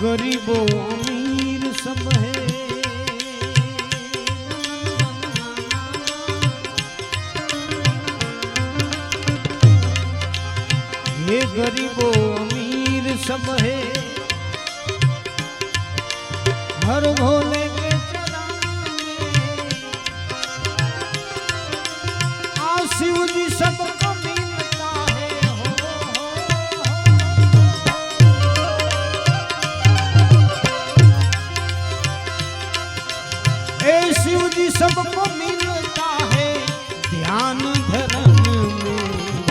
गरीबों अमीर सब है, ये गरीबों अमीर सब है, हर भोले के चरण में आ शिव जी सबको मिलता है। ए शिव जी सबको मिलता है ध्यान धर्म में,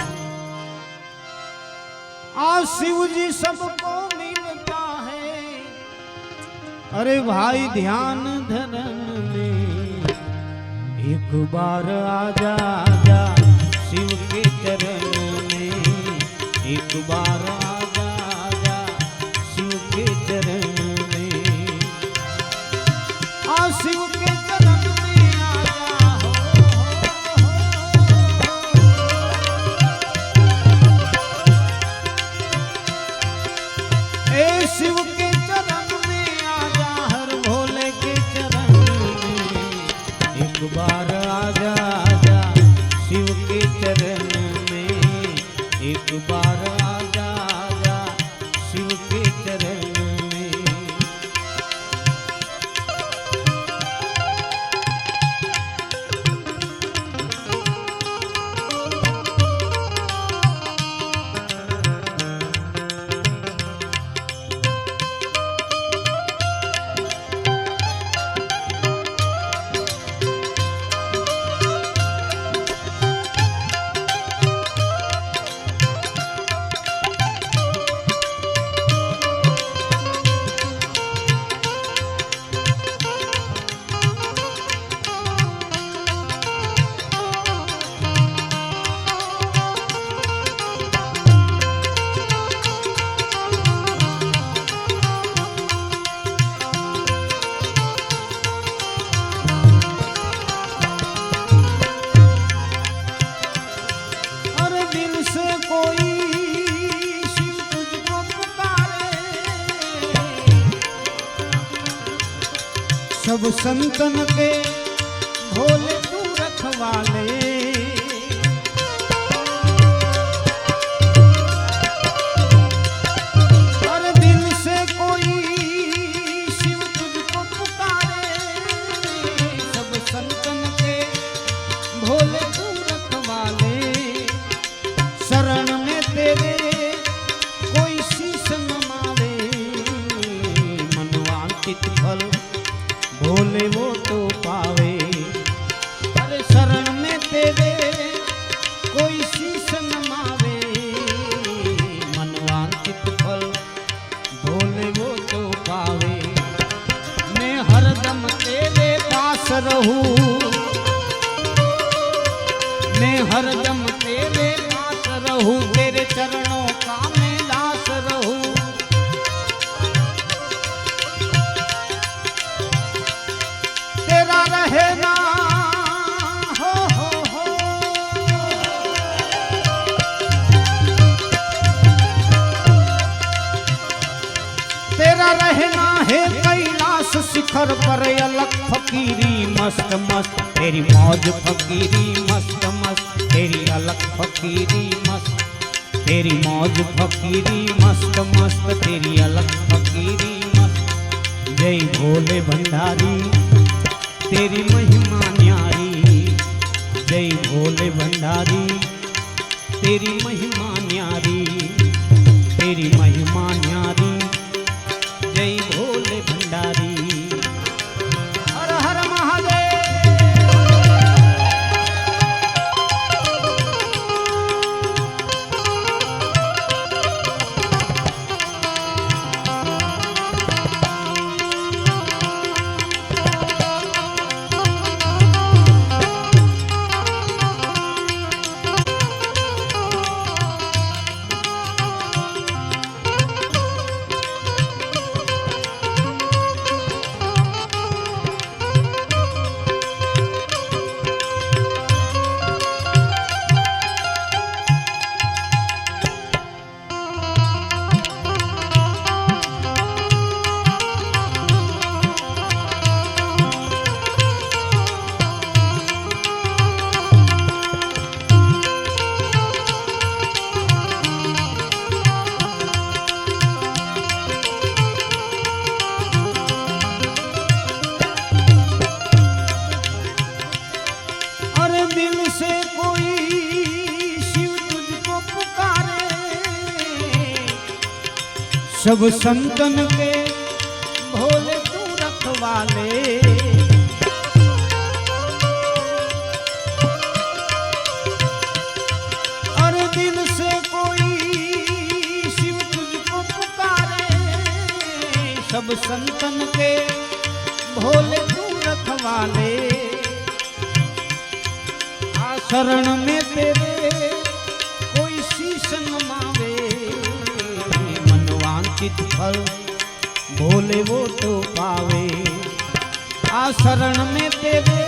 आ शिव जी सबको मिलता है। अरे भाई ध्यान धर्म में एक बार आजा आजा शिव के चरण में, एक बार आजा आजा शिव के चरण में, आ शिव के चरण में आजा ए शिव के चरण में आजा, हर भोले के चरण में एक बार आजा आजा शिव के चरण में, एक बार आजा आजा शिव के चरण में। सब संतन के भोले तू रखवाले, हर दिल से कोई शिव तुझको पुकारे, सब संतन के भोले तू रखवाले, शरण में तेरे कोई शीश नमावे, मनवांछित फल भोले वो तो पावे। अरे शरण में तेरे कोई शीश नमावे, मनवांछित फल भोले वो तो पावे। मैं हरदम तेरे पास रहूं, मैं हरदम तेरे पास रहूं, तेरे चरणों का मैं दास रहूं। रहना हो तेरा रहना है कैलाश शिखर पर, अलग फकीरी मस्त मस्त तेरी मौज फकीरी मस्त मस्त, तेरी अलग फकीरी मस्त, तेरी मौज फकीरी मस्त मस्त, तेरी अलग फकीरी मस्त। जय भोले भंडारी तेरी महिमा न्यारी, जय भोले भंडारी तेरी महिमा न्यारी, तेरी महिमा न्यारी, जय भोले भंडारी। हर हर महादेव। सब संतन के भोले तू रखवाले। अरे दिल से कोई शिव तुझको पुकारे, सब संतन के भोले तू रखवाले। आ शरण में तेरे कोई शीश नमावे, मनवांछित फल भोले वो तो पावे। आ शरण में तेरे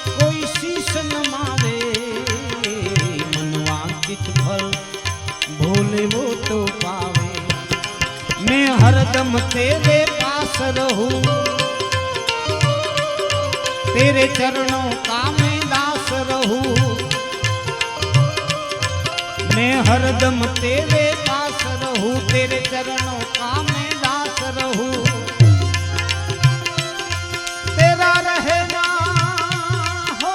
कोई शीश नमावे, मनवांछित फल भोले वो तो पावे। मैं हरदम तेरे पास रहूं, तेरे चरणों का मैं दास रहूं। मैं हरदम तेरे पास रहूं, तेरे चरणों का मैं दास रहूं। तेरा रहना हो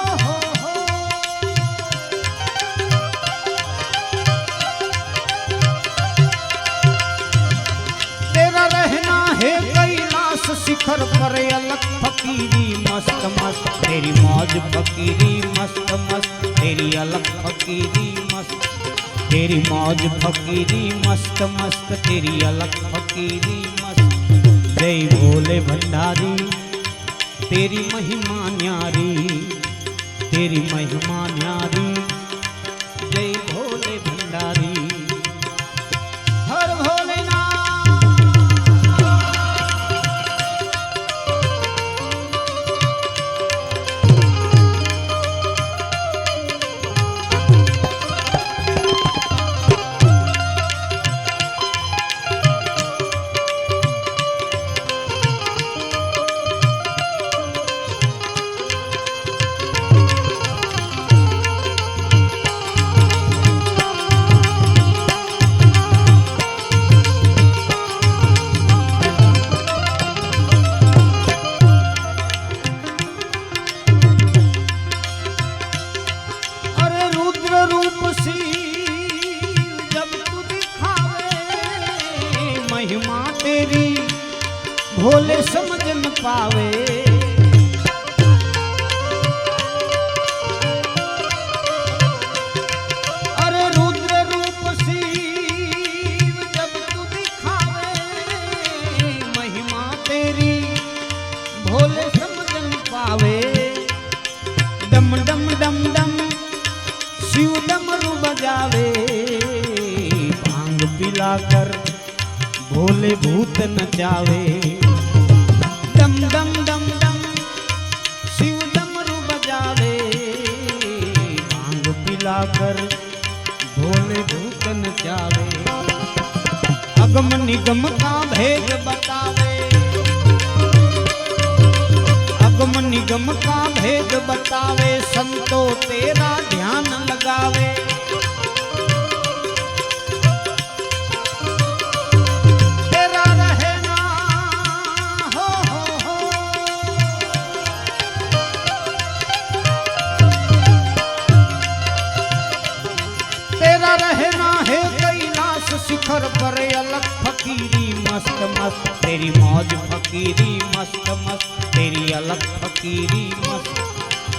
तेरा रहना है कैलाश शिखर पर अलग फकीरी मस्त मस्त। तेरी मौज फकीरी मस्त मस्त, तेरी अलग फकीरी मस्त। तेरी मौज फकीरी मस्त मस्त, तेरी अलग फकीरी मस्त। जय भोले भंडारी तेरी महिमा न्यारी, तेरी महिमा न्यारी। जय भोले भंडारी हर भोलेनाथ। महिमा तेरी भोले समझ न पावे। अरे रुद्र रूप शिव जब तू दिखावे, महिमा तेरी भोले समझ न पावे। डम डम डम डम शिव डमरू बजावे, भांग पिलाकर भोले भूत नचावे। डम डम डम डम शिव डमरू बजावे, भांग पिलाकर भोले भूत नचावे। अगम निगम का भेद बतावे, अगम निगम का भेद बतावे। संतो तेरा ध्यान लगावे, रहना है कैलाश शिखर पर अलग फकीरी मस्त मस्त। तेरी मौज फकीरी मस्त मस्त, तेरी अलग फकीरी मस्त।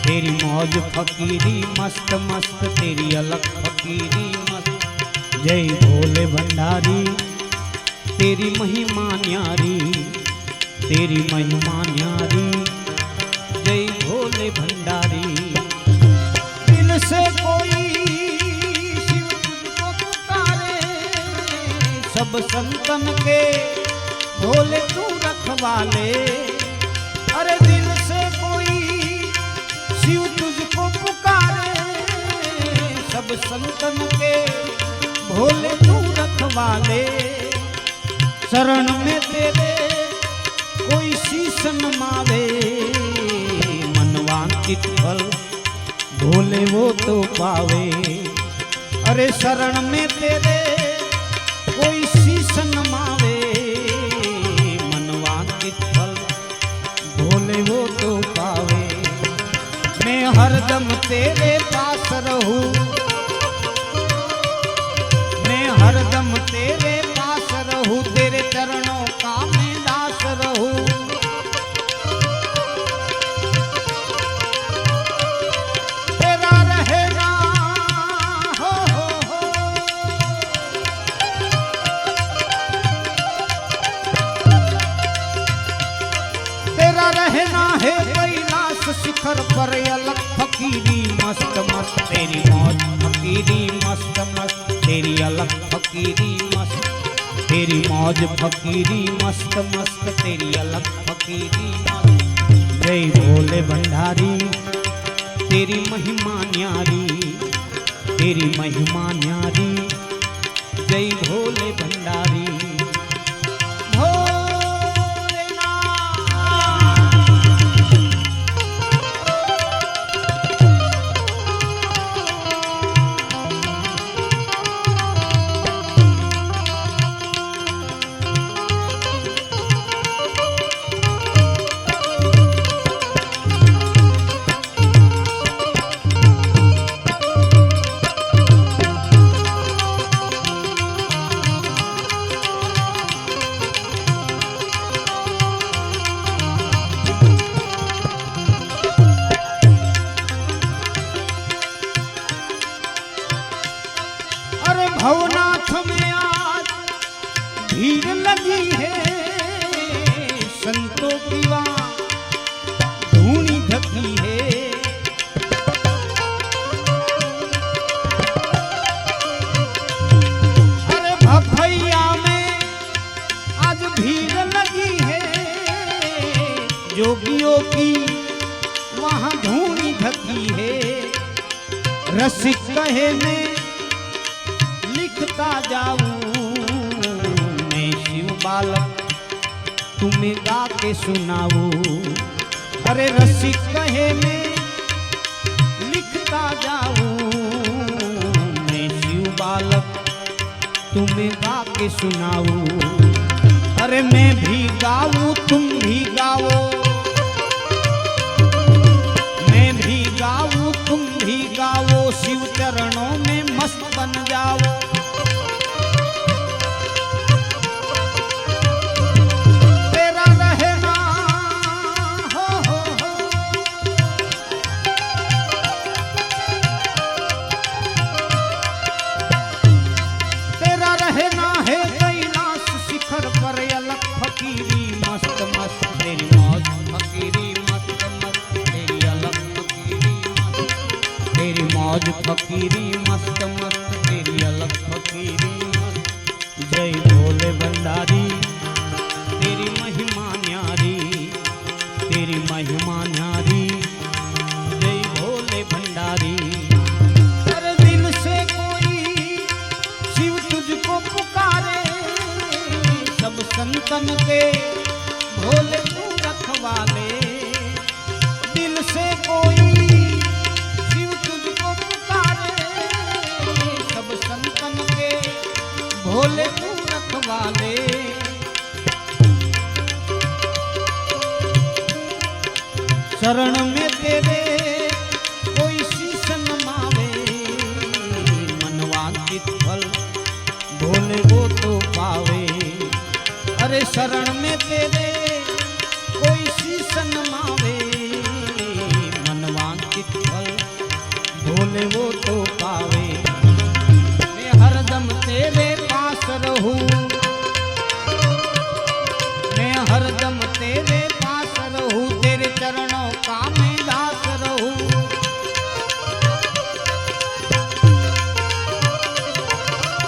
तेरी मौज फकीरी मस्त मस्त, तेरी अलग फकीरी मस्त। जय भोले भंडारी तेरी महिमा न्यारी, तेरी महिमा न्यारी। जय भोले भंडारी दिल से कोई सब संतन के भोले तू रखवाले। अरे दिल से कोई शिव तुझको पुकारे, सब संतन के भोले तू रखवाले। शरण में तेरे कोई शीश नमावे, मनवांछित फल भोले वो तो पावे। अरे शरण में तेरे कोई शीश नमावे, मनवांछित फल भोले वो तो पावे। मैं हरदम तेरे पास रहूं, मैं हरदम तेरे पास रहूं। शिखर पर अलग फकीरी मस्त मस्त तेरी मौज फकीरी मस्त मस्त तेरी अलग फकीरी मस्त तेरी मौज फकीरी मस्त मस्त तेरी अलग फकीरी मस्त। जय भोले भंडारी तेरी महिमा न्यारी तेरी महिमा न्यारी जय भोले भंडारी। भवनाथ में आज भीड़ लगी है संतों की वहाँ धूनी ढकी है। अरे भभैया में आज भीड़ लगी है जोगियों की वहाँ धूनी ढकी है। रसिक कहे में लिखता जाऊं मैं शिव बालक तुम्हें गा के सुनाऊं। अरे रसिक कहे मैं लिखता जाऊं मैं शिव बालक तुम्हें गा के सुनाऊं। अरे मैं भी गाऊं तुम भी गाओ मैं भी गाऊं तुम भी गाओ शिव चरणों में मस्त बन जाओ। फकीरी मस्त मस्त तेरी मौज फकीरी मस्त मस्त तेरी अलग फकीरी मस्त तेरी मौज फकीरी मस्त मस्त तेरी अलग फकीरी मस्त। जय भोले भंडारी तेरी महिमा न्यारी तेरी महिमा न्यारी जय भोले भंडारी। अरे दिल से कोई शिव तुझको पुकारे सब संतन के भोले तू रखवाले। दिल से कोई शिव तुझको पुकारे सब संतन के भोले तू रखवाले। शरण में तेरे कोई शीश नमावे मनवांचित फल भोले वो तो पावे। अरे शरण में तेरे कोई शीश नमावे मनवांचित फल भोले वो तो पावे। मैं हरदम तेरे पास रहूं मैं हरदम तेरे पास रहूं तेरे चरणों का मैं दास रहूं।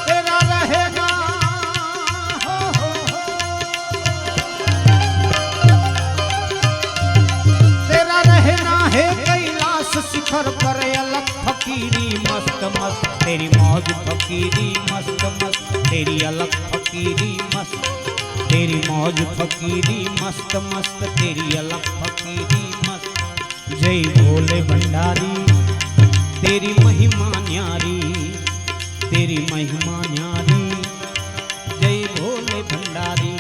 तेरा रहेगा शिखर पर अलग फकीरी मस्त मस्त तेरी मौज फकीरी मस्त मस्त तेरी अलग फकीरी मस्त तेरी मौज फकीरी मस्त मस्त तेरी अलग फकीरी मस्त। जय भोले भंडारी तेरी महिमा न्यारी तेरी महिमा न्यारी जय भोले भंडारी।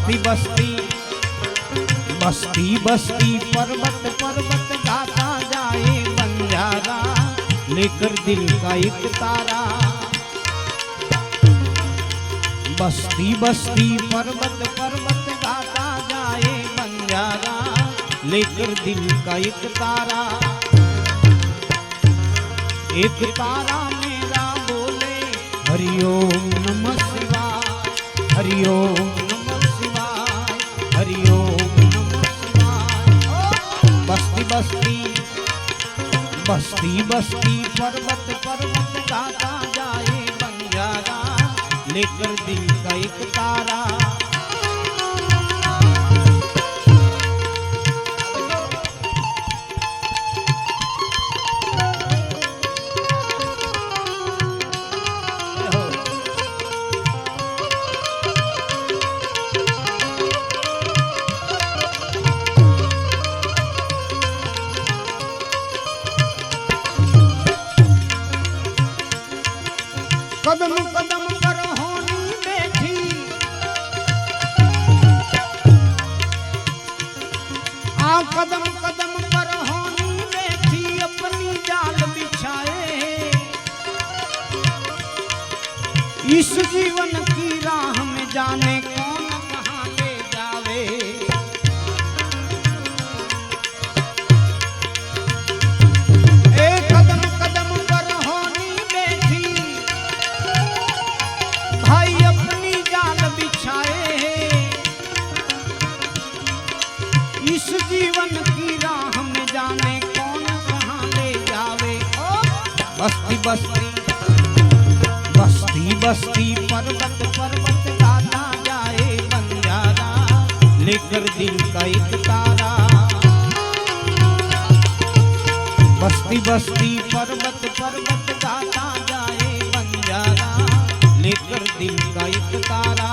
बस्ती बस्ती बस्ती बस्ती पर्वत पर्वत गाता जाए बंजारा लेकर दिल का एक तारा। बस्ती बस्ती पर्वत पर्वत गाता जाए बंजारा लेकर दिल का एक तारा। एक तारा मेरा बोले हरिओम नमः शिवाय, हरिओम नमः शिवाय, हरिओम नमः शिवाय। बस्ती बस्ती बस्ती बस्ती पर्वत पर्वत गाता जाए बंजारा लेकर दिल का एक तारा। कदम कदम पर होनी बैठी, कदम कदम पर होनी बैठी अपनी जाल बिछाए। इस जीवन की राह में जाने कौन कहाँ ले जावे। एक कदम कदम पर होनी बैठी भाई अपनी जाल बिछाए। इस जीवन की राह में जाने कौन कहाँ ले जावे। बस्ती बस्ती बस्ती बस्ती पर्वत पर्वत गाता जाए बंजारा लेकर दिल का एक तारा। बस्ती बस्ती पर्वत पर्वत गाता जाए बंजारा लेकर दिल का एक तारा।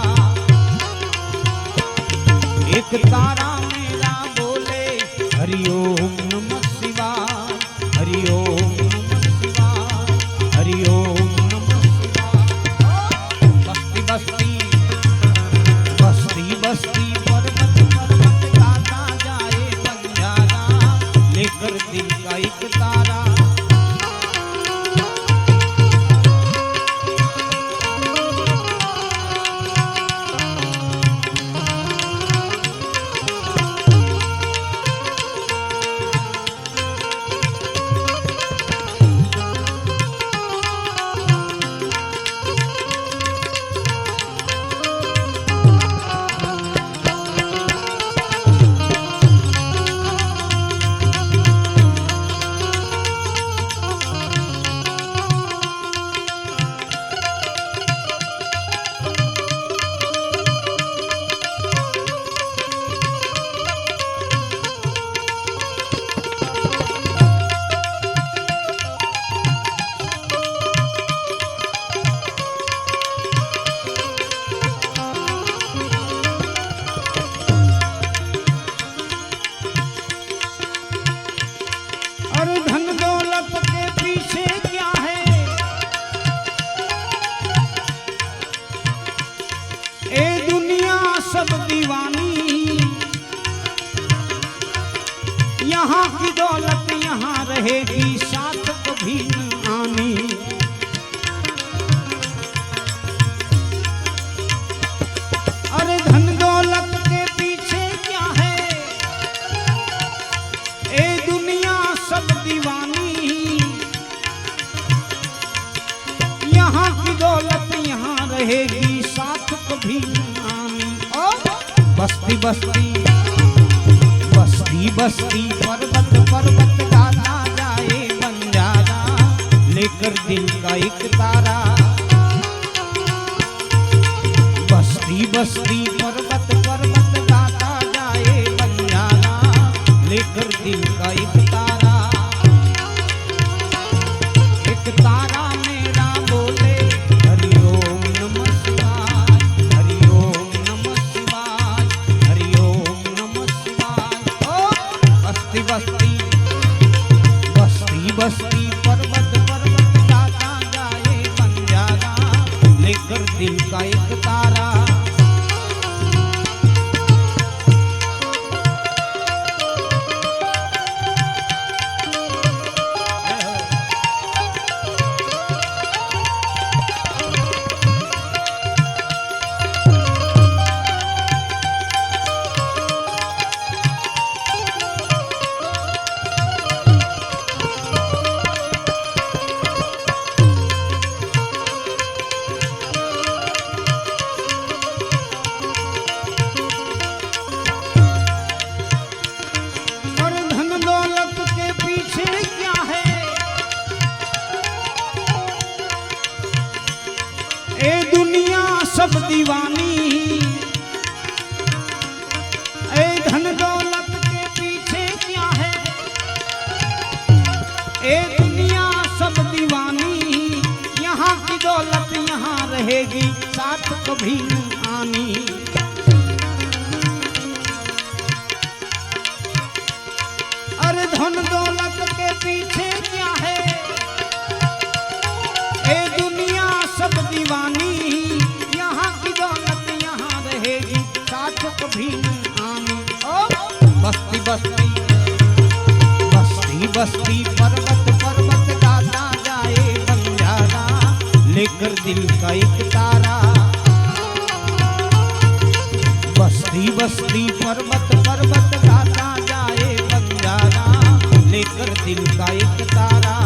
एक तारा मेरा बोले हरिओम नमः शिवाय, हरिओम नमः शिवाय, हरिओम नमः शिवाय। बस्ती बस्ती बस्ती बस्ती पर्वत पर्वत गाता जाए बंजारा लेकर दिल का एक तारा। सब दीवानी यहाँ की दौलत यहाँ रहेगी साथ कभी न आनी। अरे धन दौलत के पीछे क्या है ए दुनिया सब दीवानी। यहाँ की दौलत यहाँ रहेगी साथ कभी न आनी। बस्ती बस्ती बस्ती बस्ती पर्वत पर्वत गाता जाए बंजारा लेकर दिल का एक तारा। बस्ती बस्ती पर्वत पर्वत गाता जाए बंजारा लेकर दिल का एक तारा। एक तारा मेरा बोले हरिओम नमः शिवाय, हरिओम नमः शिवाय, हरिओम नमः शिवाय। बस्ती बस्ती बस्ती बस्ती पर्वत पर्वत गाता जाए बंजारा लेकर दिल का एक तारा। दीवानी। ए धन दौलत के पीछे क्या है, ए दुनिया सब दीवानी। यहाँ की दौलत यहाँ रहेगी, साथ कभी न आनी। अरे धन दौलत के पीछे क्या है, ए दुनिया सब दीवानी। यहाँ की दौलत यहाँ रहेगी, साथ कभी न आनी। ओ बस्ती बस्ती बस्ती बस्ती, पर्वत पर्वत गाता जाए बंजारा, लेकर दिल का एक तारा। बस्ती बस्ती पर्वत पर्वत गाता जाए बंजारा, लेकर दिल का एक तारा।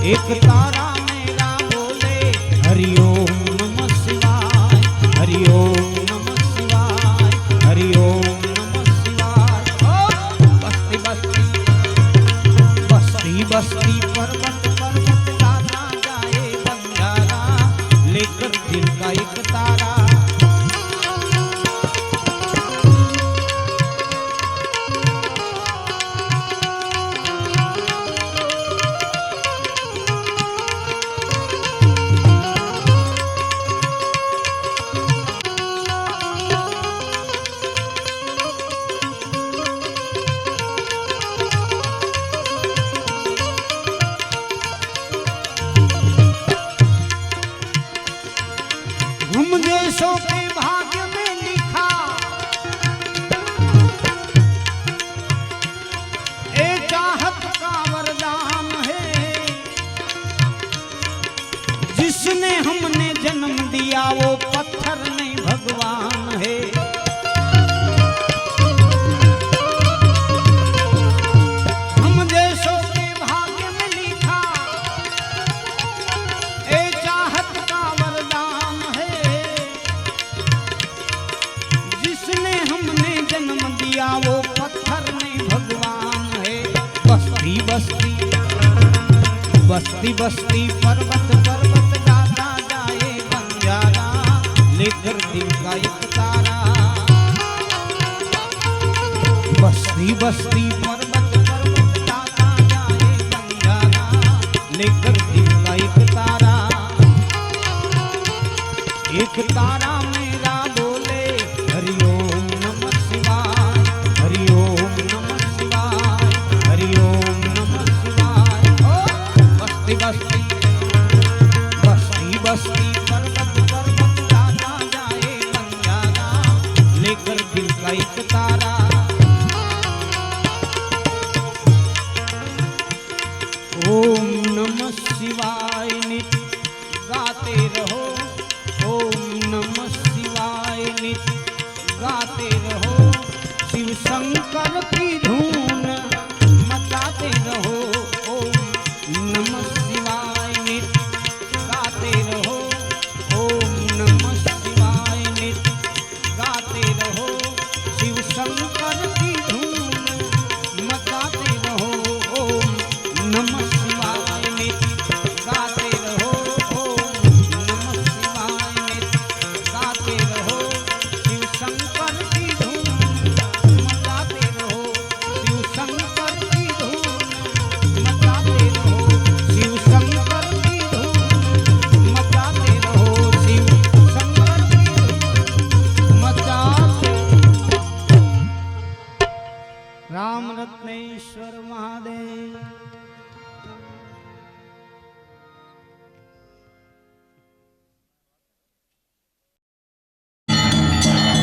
एक तारा मेरा बोले हरि ओम नमः शिवाय, हरि ओम नमः शिवाय, हरि ओम नमः शिवाय। बस्ती बस्ती बस्ती बस्ती, पर्वत पर्वत गाता जाए बंजारा, लेकर दिल का एक तारा। हम देशों के भाग्य में लिखा, ए चाहत का वरदान है। जिसने हमने जन्म दिया वो पत्थर नहीं भगवान है। हम देशों के भाग्य में लिखा, ए चाहत का वरदान है। जिसने हमने जन्म दिया वो पत्थर नहीं भगवान है। बस्ती बस्ती बस्ती बस्ती, पर्वत पर्वत गाता जाए बंजारा, लेकर दिल का एक तारा। बस्ती बस्ती पर्वत पर्वत गाता जाए बंजारा, लेकर दिल का एक तारा। एक तारा मेरा बोले हरि ओम नमः शिवाय, हरि ओम नमः शिवाय, हरि ओम नमः शिवाय। बस्ती बस्ती बस्ती बस्ती, पर्वत पर्वत गाता जाए बंजारा, लेकर दिल का एक तारा। ओम नमः शिवाय नित्य गाते रहो, ओम नमः शिवाय नित्य गाते रहो। शिव शंकर की धून मचाते रहो। ओम नमः शिवाय नित्य गाते रहो, ओम नमः शिवाय नित्य गाते रहो। शिव शंकर की धून मचाते रहो। ओम नमः शिवाय नित्य गाते रहो, ओम नमः शिवाय नित्य गाते रहो। शिव शंकर की धून मचाते रहो, शिव शंकर की धून मचाते रहो। शिव शंकर की धून मचाते रहो, शिव शंकर की धून मचाते। राम रत्नेश्वर महादेव।